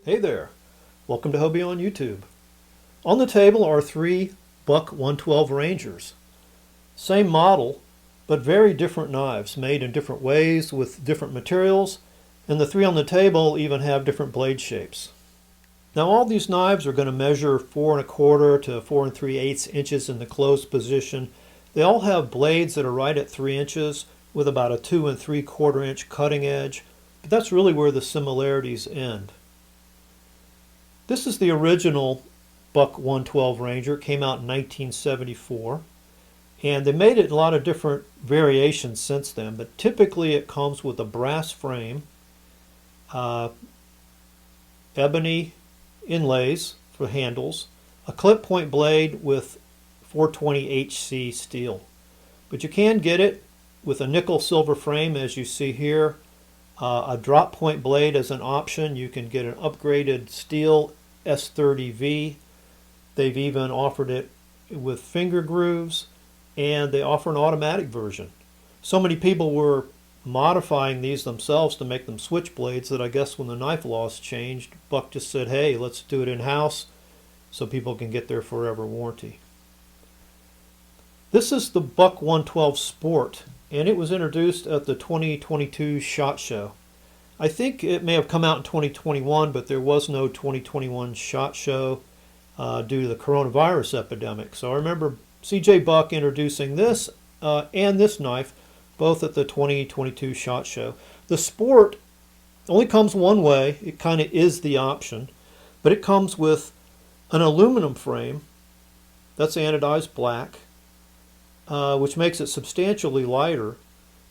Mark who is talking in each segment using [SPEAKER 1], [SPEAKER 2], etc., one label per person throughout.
[SPEAKER 1] Hey there, welcome to Hobie on YouTube. On the table are three Buck 112 Rangers. Same model, but very different knives, made in different ways with different materials, and the three on the table even have different blade shapes. Now all these knives are going to measure 4 1/4 to 4 3/8 inches in the closed position. They all have blades that are right at 3 inches with about a 2 3/4 inch cutting edge, but that's really where the similarities end. This is the original Buck 112 Ranger. It came out in 1974, and they made it in a lot of different variations since then, but typically it comes with a brass frame, ebony inlays for handles, a clip point blade with 420 HC steel. But you can get it with a nickel silver frame, as you see here, a drop point blade as an option. You can get an upgraded steel S30V. They've even offered it with finger grooves, and they offer an automatic version. So many people were modifying these themselves to make them switchblades that I guess when the knife laws changed, Buck just said, hey, let's do it in-house so people can get their forever warranty. This is the Buck 112 Sport, and it was introduced at the 2022 SHOT Show. I think it may have come out in 2021, but there was no 2021 SHOT Show due to the coronavirus epidemic. So I remember CJ Buck introducing this and this knife both at the 2022 SHOT Show. The Sport only comes one way. It kind of is the option, but it comes with an aluminum frame that's anodized black, which makes it substantially lighter.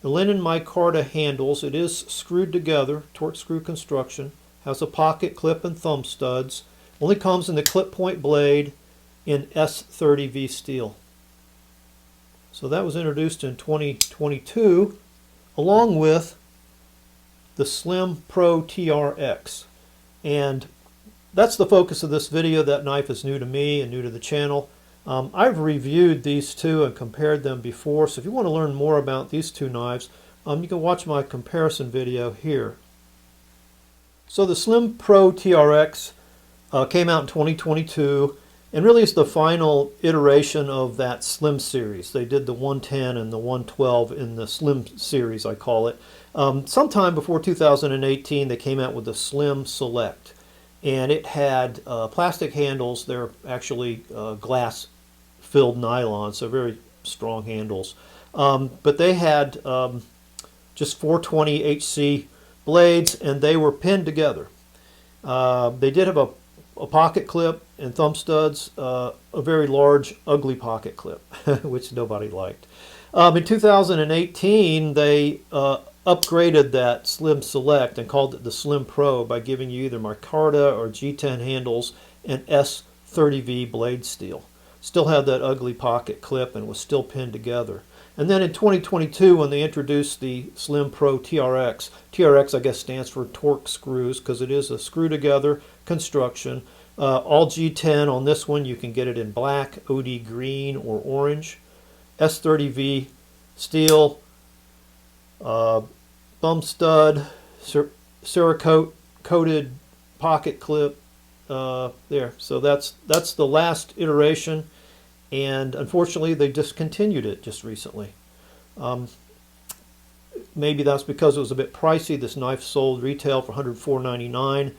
[SPEAKER 1] The linen micarta handles, it is screwed together, torque screw construction, has a pocket clip and thumb studs, only comes in the clip point blade in S30V steel. So that was introduced in 2022 along with the Slim Pro TRX. And that's the focus of this video. That knife is new to me and new to the channel. I've reviewed these two and compared them before, so if you want to learn more about these two knives, you can watch my comparison video here. So the Slim Pro TRX came out in 2022 and really is the final iteration of that Slim series. They did the 110 and the 112 in the Slim series, I call it. Sometime before 2018 they came out with the Slim Select, and it had plastic handles. They're actually glass filled nylon, so very strong handles. But they had just 420 HC blades, and they were pinned together. They did have a pocket clip and thumb studs, a very large, ugly pocket clip, which nobody liked. In 2018, they upgraded that Slim Select and called it the Slim Pro by giving you either micarta or G10 handles and S30V blade steel. Still had that ugly pocket clip and was still pinned together. And then in 2022, when they introduced the Slim Pro TRX, TRX I guess stands for torque screws because it is a screw together construction. All G10 on this one. You can get it in black, OD green, or orange. S30V steel, thumb stud, Cerakote coated pocket clip there. So that's the last iteration, and unfortunately they discontinued it just recently. Maybe that's because it was a bit pricey. This knife sold retail for $104.99.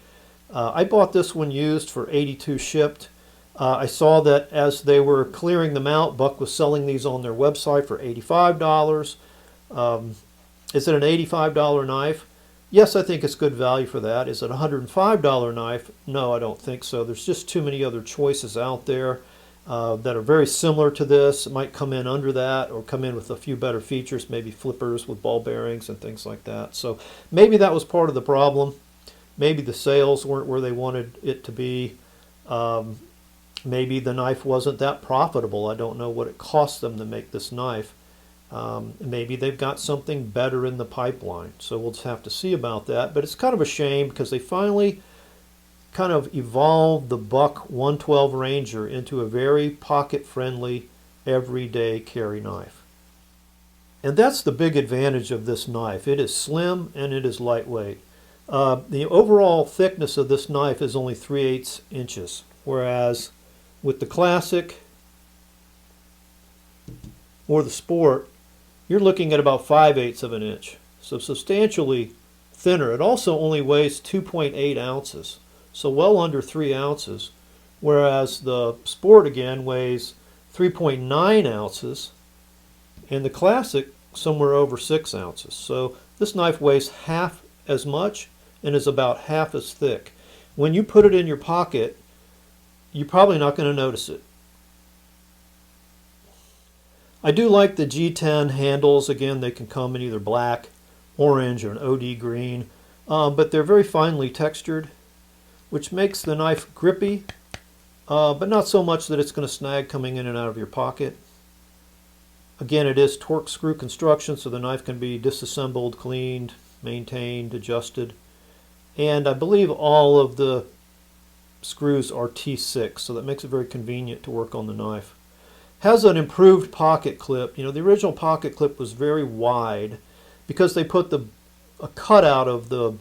[SPEAKER 1] I bought this one used for $82 shipped. I saw that as they were clearing them out, Buck was selling these on their website for $85. Is it an $85 knife? Yes, I think it's good value for that. Is it a $105 knife? No, I don't think so. There's just too many other choices out there that are very similar to this. It might come in under that or come in with a few better features, maybe flippers with ball bearings and things like that. So maybe that was part of the problem. Maybe the sales weren't where they wanted it to be. Maybe the knife wasn't that profitable. I don't know what it cost them to make this knife. Maybe they've got something better in the pipeline, so we'll just have to see about that. But it's kind of a shame because they finally kind of evolved the Buck 112 Ranger into a very pocket-friendly, everyday carry knife. And that's the big advantage of this knife. It is slim and it is lightweight. The overall thickness of this knife is only 3/8 inches, whereas with the Classic or the Sport, you're looking at about 5/8 of an inch. So substantially thinner. It also only weighs 2.8 ounces, so well under 3 ounces, whereas the Sport again weighs 3.9 ounces and the Classic somewhere over 6 ounces. So this knife weighs half as much and is about half as thick. When you put it in your pocket, you're probably not going to notice it. I do like the G10 handles. Again, they can come in either black, orange, or an OD green, but they're very finely textured, which makes the knife grippy, but not so much that it's going to snag coming in and out of your pocket. Again, it is torque screw construction, so the knife can be disassembled, cleaned, maintained, adjusted. And I believe all of the screws are T6, so that makes it very convenient to work on the knife. Has an improved pocket clip. You know, the original pocket clip was very wide because they put a cutout of the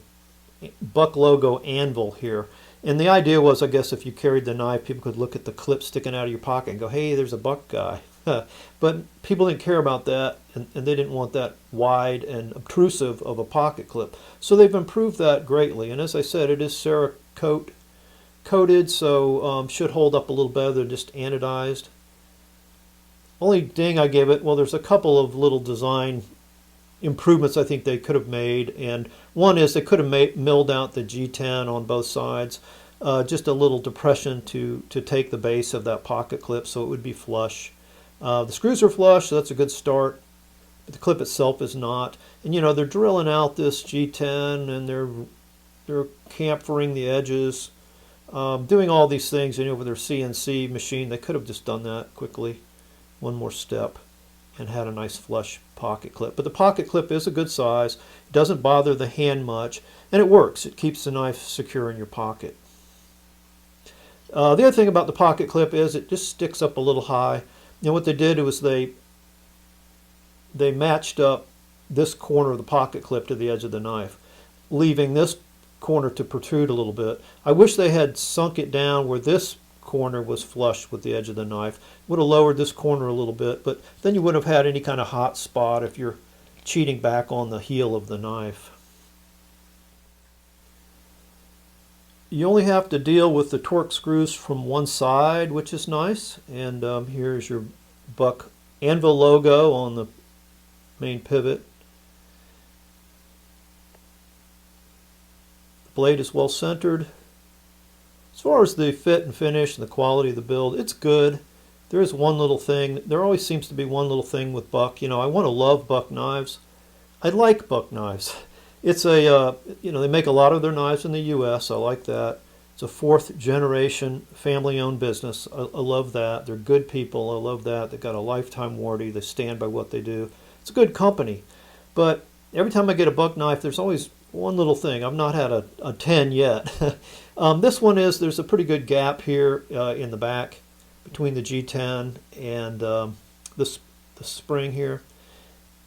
[SPEAKER 1] Buck logo anvil here. And the idea was, I guess, if you carried the knife, people could look at the clip sticking out of your pocket and go, hey, there's a Buck guy. But people didn't care about that, and they didn't want that wide and obtrusive of a pocket clip. So they've improved that greatly. And as I said, it is Cerakote coated, so should hold up a little better than just anodized. Only ding I give it, well, there's a couple of little design improvements I think they could have made, and one is they could have milled out the G10 on both sides, just a little depression to take the base of that pocket clip so it would be flush. The screws are flush, so that's a good start, but the clip itself is not. And you know, they're drilling out this G10 and they're chamfering the edges, doing all these things, you know, with their CNC machine. They could have just done that quickly, one more step, and had a nice flush pocket clip. But the pocket clip is a good size. It doesn't bother the hand much, and it works. It keeps the knife secure in your pocket. The other thing about the pocket clip is it just sticks up a little high. You know, what they did was they matched up this corner of the pocket clip to the edge of the knife, leaving this corner to protrude a little bit. I wish they had sunk it down where this corner was flush with the edge of the knife. Would have lowered this corner a little bit, but then you wouldn't have had any kind of hot spot if you're cheating back on the heel of the knife. You only have to deal with the torque screws from one side, which is nice. And here's your Buck anvil logo on the main pivot. The blade is well centered. As far as the fit and finish and the quality of the build, it's good. There is one little thing. There always seems to be one little thing with Buck. You know, I want to love Buck knives. I like Buck knives. It's a, you know, they make a lot of their knives in the U.S. I like that. It's a 4th generation family-owned business. I love that. They're good people. I love that. They've got a lifetime warranty. They stand by what they do. It's a good company. But every time I get a Buck knife, there's always one little thing. I've not had a 10 yet. This one is, there's a pretty good gap here in the back between the G10 and the spring here.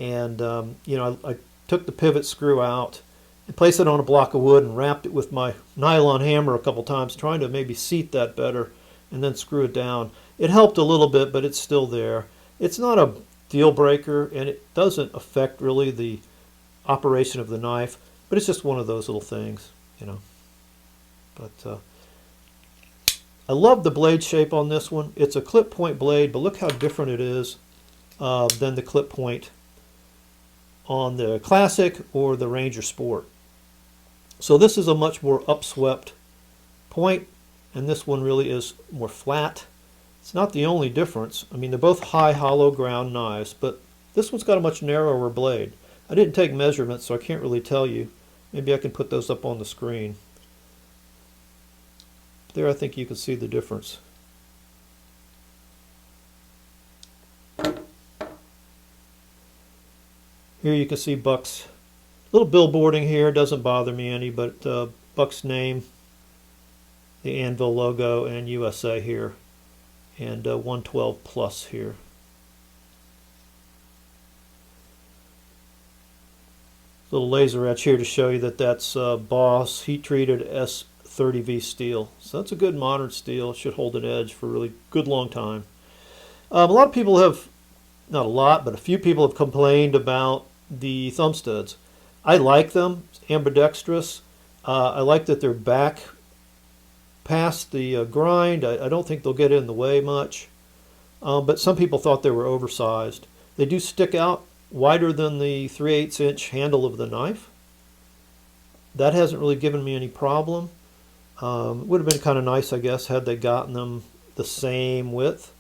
[SPEAKER 1] And, you know, I took the pivot screw out and placed it on a block of wood and wrapped it with my nylon hammer a couple times, trying to maybe seat that better and then screw it down. It helped a little bit, but it's still there. It's not a deal breaker, and it doesn't affect really the operation of the knife, but it's just one of those little things, you know. But I love the blade shape on this one. It's a clip point blade, but look how different it is than the clip point on the Classic or the Ranger Sport. So this is a much more upswept point, and this one really is more flat. It's not the only difference. I mean, they're both high hollow ground knives, but this one's got a much narrower blade. I didn't take measurements, so I can't really tell you. Maybe I can put those up on the screen. There, I think you can see the difference. Here you can see Buck's little billboarding here. Doesn't bother me any, but Buck's name, the anvil logo, and USA here, and 112 plus here. Little laser etch here to show you that that's Boss heat-treated S30V steel. So that's a good modern steel. It should hold an edge for a really good long time. A lot of people have, not a lot, but a few people have complained about the thumb studs. I like them, ambidextrous. I like that they're back past the grind. I don't think they'll get in the way much. But some people thought they were oversized. They do stick out wider than the 3/8 inch handle of the knife. That hasn't really given me any problem. Would have been kind of nice, I guess, had they gotten them the same width.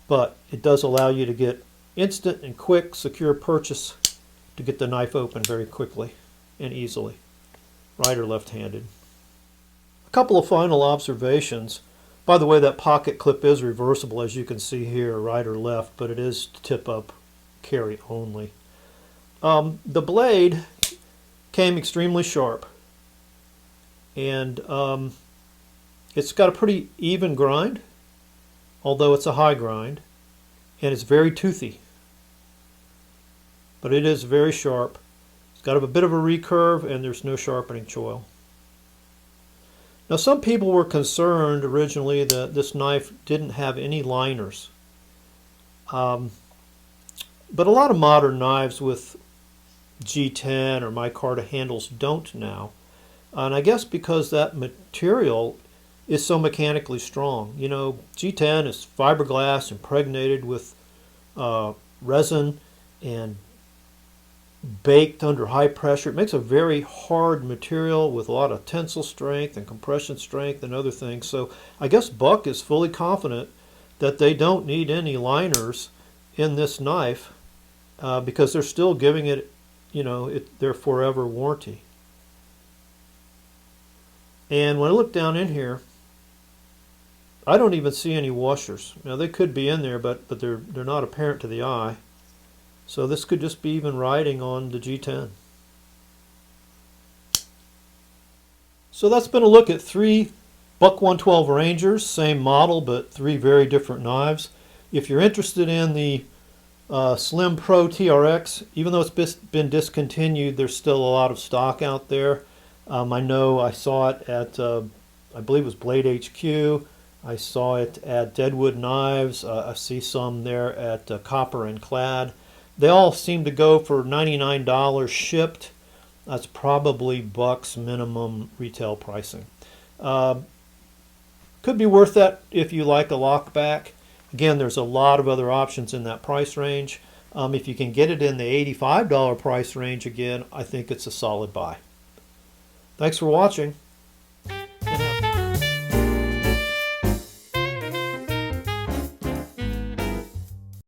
[SPEAKER 1] But it does allow you to get instant and quick, secure purchase to get the knife open very quickly and easily, right or left-handed. A couple of final observations. By the way, that pocket clip is reversible, as you can see here, right or left, but it is tip-up carry only. The blade came extremely sharp, and it's got a pretty even grind, although it's a high grind, and it's very toothy. But it is very sharp. It's got a bit of a recurve, and there's no sharpening choil. Now, some people were concerned originally that this knife didn't have any liners. But a lot of modern knives with G10 or micarta handles don't now. And I guess because that material is so mechanically strong. You know, G10 is fiberglass impregnated with resin and baked under high pressure. It makes a very hard material with a lot of tensile strength and compression strength and other things. So I guess Buck is fully confident that they don't need any liners in this knife because they're still giving it, you know, their forever warranty. And when I look down in here, I don't even see any washers. Now they could be in there, but they're not apparent to the eye. So this could just be even riding on the G10. So that's been a look at 3 Buck 112 Rangers, same model but 3 very different knives. If you're interested in the Slim Pro TRX, even though it's been discontinued, there's still a lot of stock out there. I know I saw it at, I believe it was Blade HQ. I saw it at Deadwood Knives. I see some there at Copper and Clad. They all seem to go for $99 shipped. That's probably Buck's minimum retail pricing. Could be worth that if you like a lockback. Again, there's a lot of other options in that price range. If you can get it in the $85 price range again, I think it's a solid buy. Thanks for watching.